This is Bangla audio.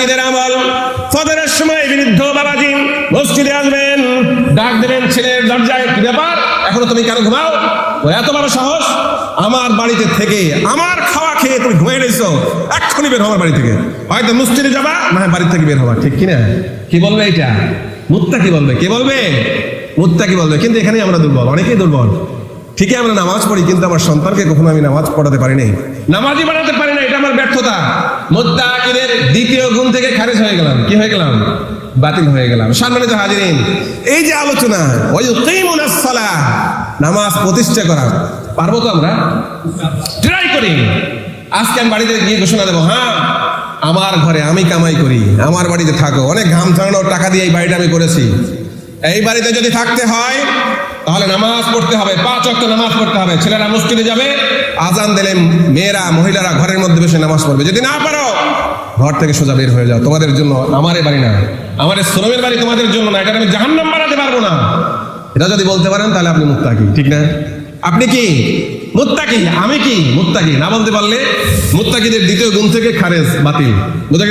মুত্তাকিদের আমল। ফজরের সময় বৃদ্ধ বাবাজি মসজিদে আসবেন, ডাক দেবেন ছেলের দরজায়, কি ব্যাপার এখনো তুমি কেন ঘুমাও? ও এত বড় সাহস, আমার বাড়িতে থেকে আমার খাওয়া খেয়ে তুমি ঘুমিয়ে রয়েছো, এক্ষুনি বের হওয়ার বাড়ি থেকে, হয়তো মসজিদে যাবা না বাড়ি থেকে বের হওয়া, ঠিক কিনা? কি বলবে এটা? মুত্তাকি বলবে। কে বলবে? মুত্তাকি বলবে। কিন্তু এখানেই আমরা দুর্বল, অনেকেই দুর্বল। ঠিকই আমরা নামাজ পড়ি, কিন্তু আমার সন্তানকে কখনো আমি নামাজ পড়াতে পারি নাই, নামাজই বানাতে পারি না, এটা আমার ব্যর্থতা। মুত্তাকিদের দ্বিতীয় গুণ থেকে খারিজ হয়ে গেলাম। কি হয়ে গেলাম? বাতিল হয়ে গেলাম। সম্মানিত হাজিরিন, এই যে আলোচনা ওয়ায়ুকিমুনাস সালাহ, নামাজ প্রতিষ্ঠা করা, পারবো তো আমরা? ট্রাই করি। আজকে আমি বাড়িতে গিয়ে ঘোষণা দেবো, হ্যাঁ আমার ঘরে আমি কামাই করি, আমার বাড়িতে থাকো, অনেক ঘাম ঝরানোর টাকা দিয়ে এই বাড়িটা আমি করেছি, এই বাড়িতে যদি থাকতে হয় তাহলে নামাজ পড়তে হবে, 5 ওয়াক্ত নামাজ পড়তে হবে। ছেলেরা মসজিদে যাবে, আজান দিলে মেয়েরা মহিলারা ঘরের মধ্যে বসে নামাজ পড়বে। যদি না পারো ঘর থেকে সোজা বের হয়ে যাও, তোমাদের জন্য আমার এই বাড়ি না, আমার শ্রমের বাড়ি তোমাদের জন্য না, এটা আমি জাহান্নাম বানাতে পারবো না। এটা যদি বলতে পারেন তাহলে আপনি মুত্তাকি, ঠিক না? আপনি কি মুত্তাকি? আমি কি মুত্তাকি? না বলতে পারলে মুত্তাকিদের দ্বিতীয় গুণ থেকে খারেজ, বাতিল। বুঝা গেছে?